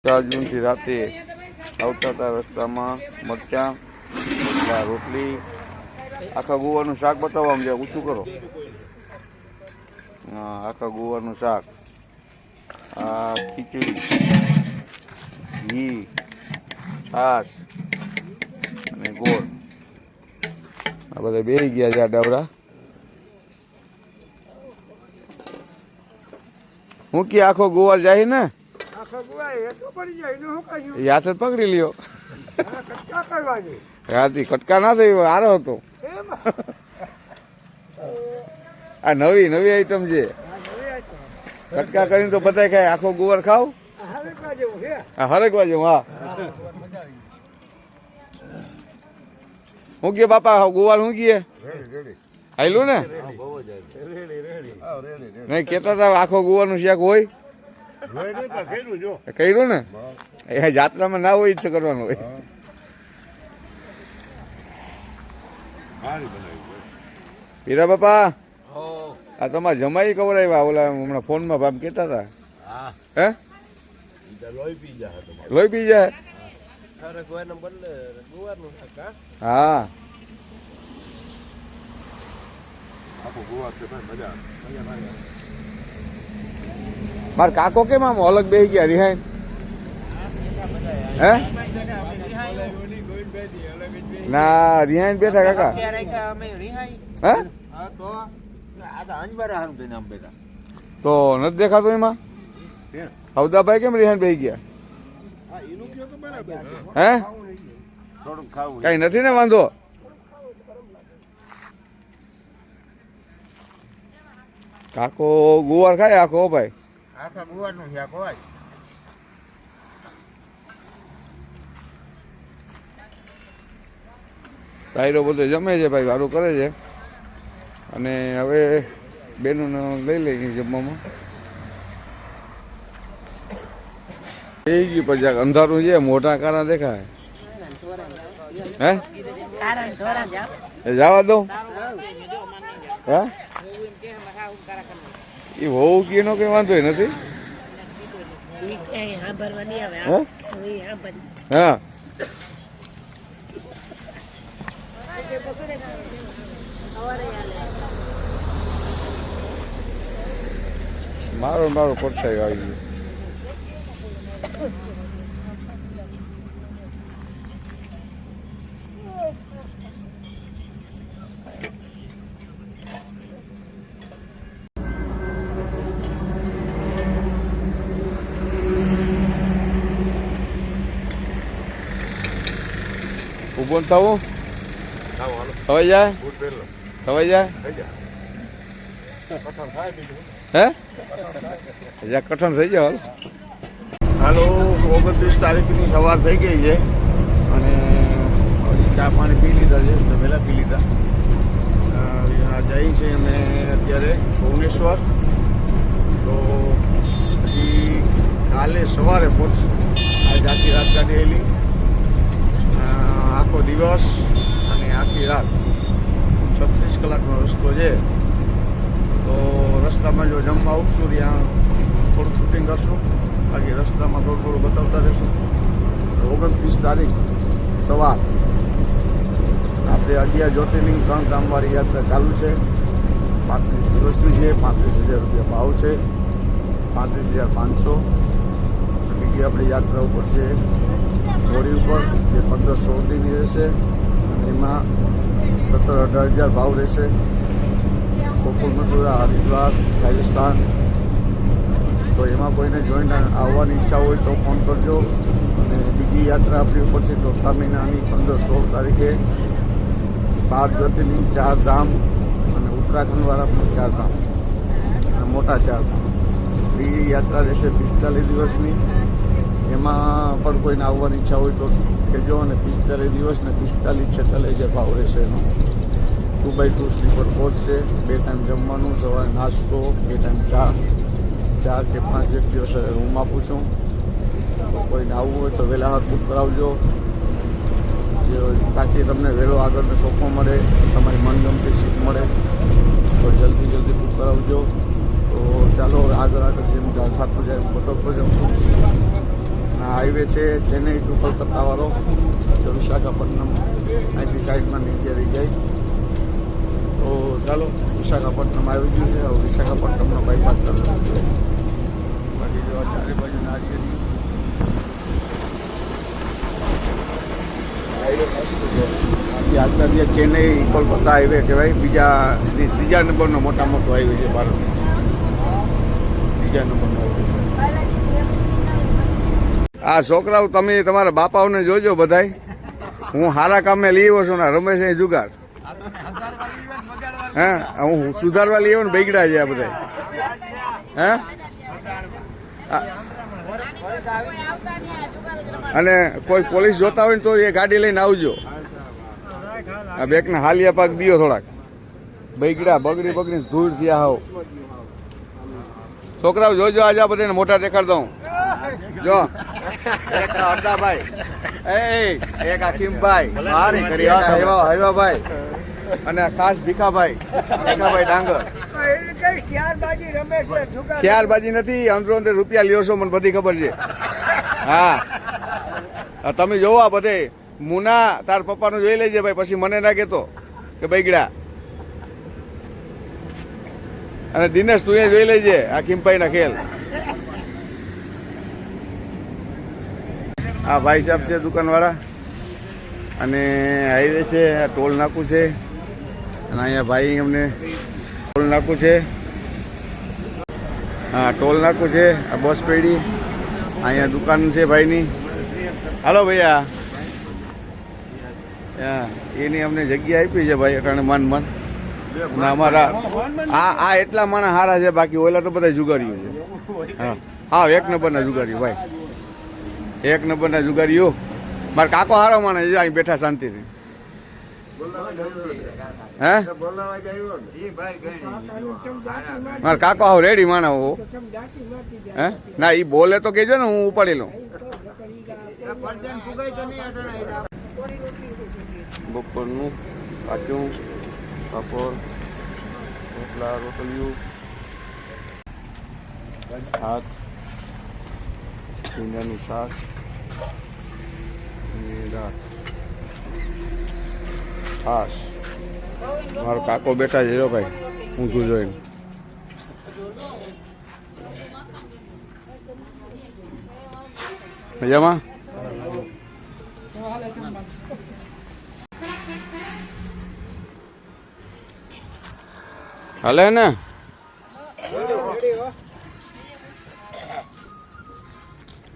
જૂનથી રાતે આવતા હતા રસ્તામાં મરચાં રોટલી આખા ગુવારનું શાક બતાવો. આમ જ્યાં ઊંચું કરો. હા, આખા ગુવારનું શાક, આ ખીચડી, ઘી, છાશ અને ગોળ. આ બધા બેસી ગયા છે. આ ડાબરા હું કે આખો ગુવાર જાય ને યાદ જ પકડી લ્યો. હાથી કટકા ના થઈ સારો હતો. આ નવી નવી આઈટમ છે. કટકા કરીને તો બધાય ખાય. આખો ગુવાર ખાવ હરકવા જેવું. હા, હું કે બાપા ગુવાર હું કીએ આયલું ને નહીં કેતા હતા આખો ગુવારનું શાક હોય કર્યું ને. એ જાત્રામાં ના હોય તો કરવાનું હોય. હીરા બાપા આ તમારા જમાઈ કવરાવ્યા ઓલા હમણાં ફોનમાં બાપ કેતા હતા. હે લોહી પી જાય. હા માર કાકો કેમ આમ અલગ બેસી ગયા રિહાઈન? હે ના રિહાઈન બેઠા કાકા. હે તો નથી દેખાતું એમાં? હવદાભાઈ કેમ રિહાઈન બેસી ગયા? હે કઈ નથી ને વાંધો? કાકો ગુવાર ખાય આખો ભાઈ? આખા ગુવારનું શાક હોય. તાયરો બધો જમે છે ભાઈ, વારું કરે છે. અને હવે બેનોને લઈ લઈ જમવામાં. એ ગયું પછી અંધારું છે, મોટા કારા દેખાય. હે જવા દઉં? હા એ હોવું કે એનો કઈ વાંધો નથી. હા મારો પડછાયો આવી ગયો. ઉભો થવું થવાઈ જાય થવાઈ જાય. હે કઠણ થઈ જાય. હાલો 29 તારીખની સવાર થઈ ગઈ છે અને ચા પાણી પી લીધા છે. વહેલા પી લીધા. જઈ છે અમે અત્યારે ભુવનેશ્વર. તો હજી કાલે સવારે પહોંચશું. આજ આખી રાત કાઢી આવેલી. આખો દિવસ અને આખી રાત 36 કલાકનો રસ્તો છે. તો રસ્તામાં જો જમવા આવશું ત્યાં થોડું શૂટિંગ કરશું. બાકી રસ્તામાં થોડું બતાવતા રહીશું. 29 તારીખ સવાર આપણે 11 જ્યોતિર્લિંગ 3 ધામવાળી યાત્રા ચાલુ છે. 35 દિવસની છે. 35,000 રૂપિયા ભાવ છે. 35,500. બીજી આપણી યાત્રા ઉપર છે ઘોડી ઉપર, જે 15-16 દીની રહેશે. એમાં 17-18,000 ભાવ રહેશે. ગોકુલ મથુરા, હરિદ્વાર, રાજસ્થાન. તો એમાં કોઈને જોઈન આવવાની ઈચ્છા હોય તો ફોન કરજો. અને બીજી યાત્રા આપણી ઉપર છે ચોથા મહિનાની 15-16 તારીખે 12 જ્યોતિર્લિંગ 4 ધામ અને ઉત્તરાખંડવાળા પણ 4 ધામ અને મોટા 4 ધામ. એ યાત્રા રહેશે 45 દિવસની. એમાં પણ કોઈને આવવાની ઈચ્છા હોય તો કહેજો. અને 45 દિવસ ને 45-46 ભાવ રહેશે એનો. 2x2 સ્લીપર કોચ છે. 2 ટાઈમ જમવાનું, સવારે નાસ્તો, 2 ટાઈમ ચા. 4 કે 5 વ્યક્તિઓ રૂમ આપું છું. તો કોઈને આવવું હોય તો વહેલા બુક કરાવજો, તાકી તમને વહેલો આગળનો સોફો મળે, તમારી મનગમતી સીટ મળે. તો જલ્દી બુક કરાવજો. તો ચાલો આગળ જેમ થતું જાય બતાવતો જાઉં છું. આ હાઈવે છે ચેન્નઈ ટુ કોલકાતા વાળો, તો વિશાખાપટ્ટનમ અહીંથી સાઈડમાં નીચે રહી જાય. તો ચાલો વિશાખાપટ્ટનમ આવી ગયું છે. હવે વિશાખાપટ્ટનમનો બાયપાસ ચાલુ છે. બાકી જો ચારે બાજુ નારિયેળી હાઈવે મસ્ત છે. આજના જે ચેન્નઈ કોલકાતા હાઈવે કહેવાય, ત્રીજા નંબરનો મોટો હાઈવે છે ભારતનો. ત્રીજા નંબરનો હાઈવે છે. આ છોકરાઓ તમે તમારા બાપાઓને જોજો બધાય. હું સારા કામે લઈ આવ્યો છું ને રમેશ અહીં જુગાર. હે હું સુધારવા લઈ આવ્યો ને બગડા છે આ બધા. હે અને કોઈ પોલીસ જોતા હોય ને તો એ ગાડી લઈને આવજો. આ બેકના હાલિયા પાક દિયો થોડાક. બગડા બગડી ધૂળ થયા હોવ. છોકરાઓ જોજો આજે આ બધાને મોટા દેખાડ દઉં. જો એક અડદાભાઈ, એક અકીમભાઈ, હૈવાભાઈ અને ખાસ ભીખાભાઈ ડાંગર. શિયારબાજી નથી, અંદરો અંદર રૂપિયા લ્યો છો, મને બધી ખબર છે. હા તમે જોવો આ બધે. મુના તાર પપ્પાનું જોઈ લેજે ભાઈ, પછી મને ના કહેતો કે બગડા. અને દિનેશ તું એ જોઈ લેજે આ કિમભાઈના ખેલ. આ ભાઈ સાહેબ છે દુકાનવાળા, અને હાઈવે છે, ટોલ નાકું છે, અને અહીંયા ભાઈ અમને ટોલ નાકું છે. હા ટોલ નાકું છે. આ બસ પેઢી અહીંયા દુકાન છે ભાઈની. હાલો ભૈયા. હા એની અમને જગ્યા આપી છે ભાઈ અટાણે માન અમારા આ એટલા માણસ સારા છે, બાકી ઓલા તો બધા જુગારીઓ છે. હા હા એક નંબરના જુગારીઓ ભાઈ, એક નંબરના જુગારીઓ. મારા કાકો હારો માણસ છે, અહીં બેઠા શાંતિથી. હે મારા કાકો આવો રેડી માણસ હો. હે ના એ બોલે તો કહેજો ને, હું ઉપાડી લઉં. બપોરનું કાચું પાપડ, રોટલા, રોટલીઓ, ભાત, ભીંડાનું શાક, દાળ, છાશ. મારો કાકો બેઠા છે જો ભાઈ, ઊંધું જોઈને. મજામાં? હાલે ને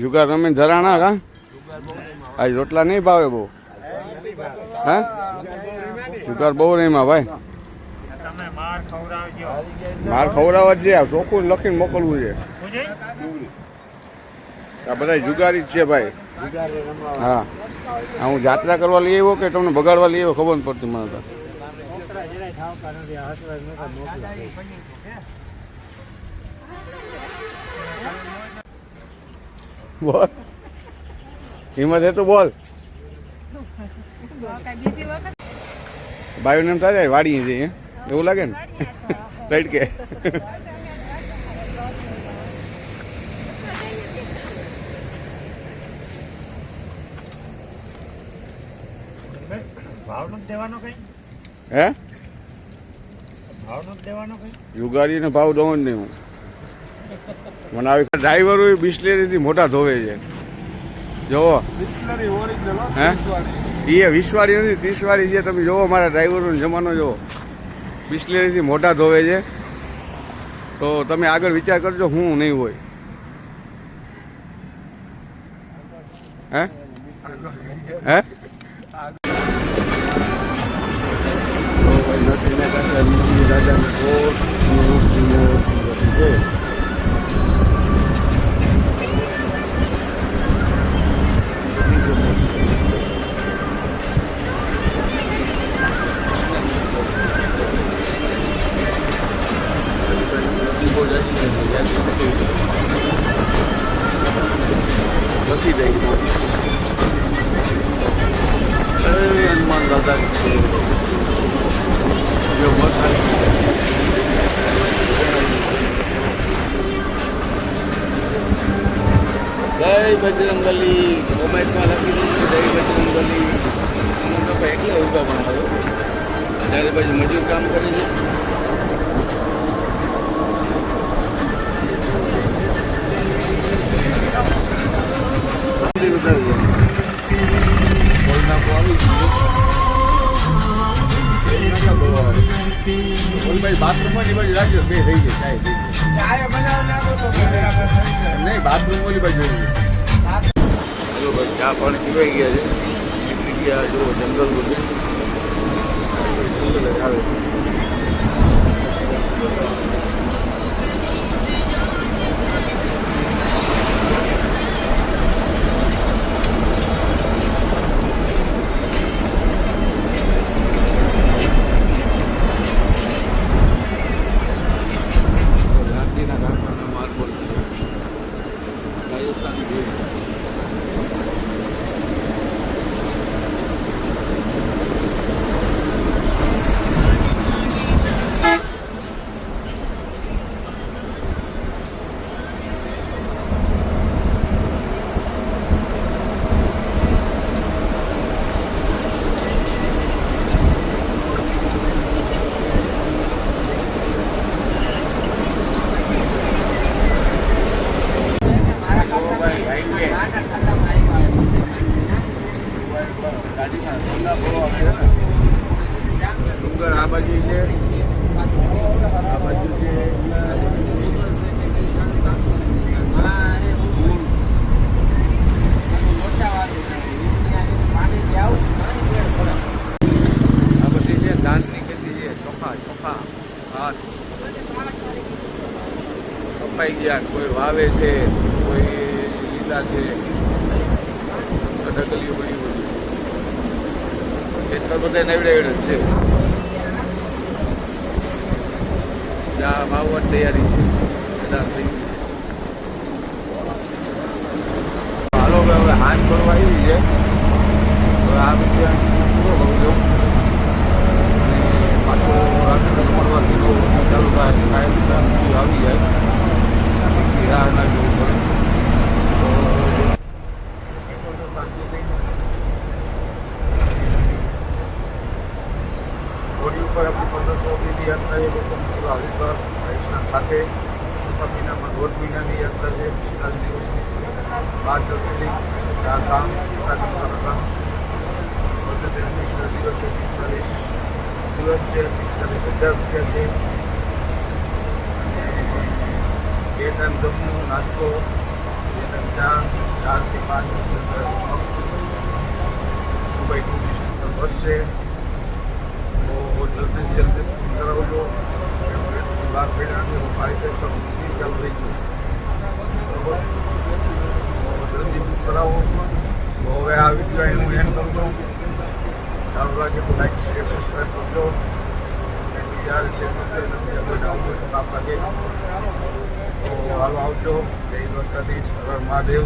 જુગાર રમીને ધરાણા કા આજ રોટલા નહીં ભાવે બહુ. હા જુગાર બહુ નહીં માં ભાઈ. માર ખવડાવવા જ છે. આ ચોખ્ખું લખીને મોકલવું છે. આ બધા જુગારી જ છે ભાઈ. હા હું જાત્રા કરવા લઈ આવ્યો કે તમને બગાડવા લઈ આવ્યો ખબર નથી પડતી મને તો. બોલ હિંમત હે તો બોલ. બાયો એમ થાય વાડી છે એવું લાગે ને રાઈટ કે. હે જુગારીને ભાવ દઉં જ નહીં હું. મને આવી ડ્રાઈવરો બિસ્લેરીથી મોટા ધોવે છે જોવો. હે એ 20 વાળી નથી 30 વાળી છે. તમે જોવો મારા ડ્રાઈવરોનો જમાનો જોવો, બિસ્લેરીથી મોટા ધોવે છે. તો તમે આગળ વિચાર કરજો હું નહીં હોય. હે હે રાજાની કોટ છે. લખી દઈ હનુમાન દાદા જય બજરંગબલી મોબાઈલમાં લખી દીધું જય બજરંગબલી અમુક લોકો એટલે ઊભા પણ આવ્યો ત્યારે પછી મજૂર કામ કરે છે. બાથરૂમ ની બાજુ રાખજો બે થઈ જાય નહીં બાથરૂમ ની બાજુ ચા પાણી પીવાઈ ગયા છે નીકળી ગયા જો જંગલ બધું આવે ડુંગર આ બાજુ છે આ બાજુ છે આ બધી છે ધાનની ખેતી છે ચોખા ભાત કપાઈ ગયા કોઈ વાવે છે કોઈ લીલા છે ઢગલીઓ બની બધી ખેતર બધા નવડે જ છે જ્યાં વાવવાની તૈયારી છે બધા થઈ હાલો હવે હાથ કરવા આવી છે હવે આ બીજે પૂરો કહું છું અને પાછો રાત્રે મળવા કીધો ચાલુ થાય કાંઈ આવી જાય રાહ ના જોવું પડે હોળી ઉપર આપણી 1500 યાત્રા એ લોકો હરિદ્વાર વૈષ્ણવ સાથે ચોથા મહિનામાં 1.5 મહિનાની યાત્રા છે 45 દિવસની 5 જ્યોતિર્લિંગ 4 ધામ કામ 20 દિવસ છે 45,000 રૂપિયા છે અને 2 ટાઈમ જમવું નાસ્તો 2 ટાઈમ ચા 4 થી 5 દુબઈ ટુરિસ્ટ બસ છે જલ્દી કરાવજો બહાર પડ્યા ફાયદે તો ચાલુ થઈ ગયું બરાબર જલ્દી બુક કરાવો તો હવે આ વિડીયો હું એન્ડ કરું છું સારું લાગે તો લાઈક શેર સબસ્ક્રાઈબ કરજો બીજા શેર કરજો કામ લાગે તો હાલો આવજો જય દ્વારકાધીશ હર મહાદેવ.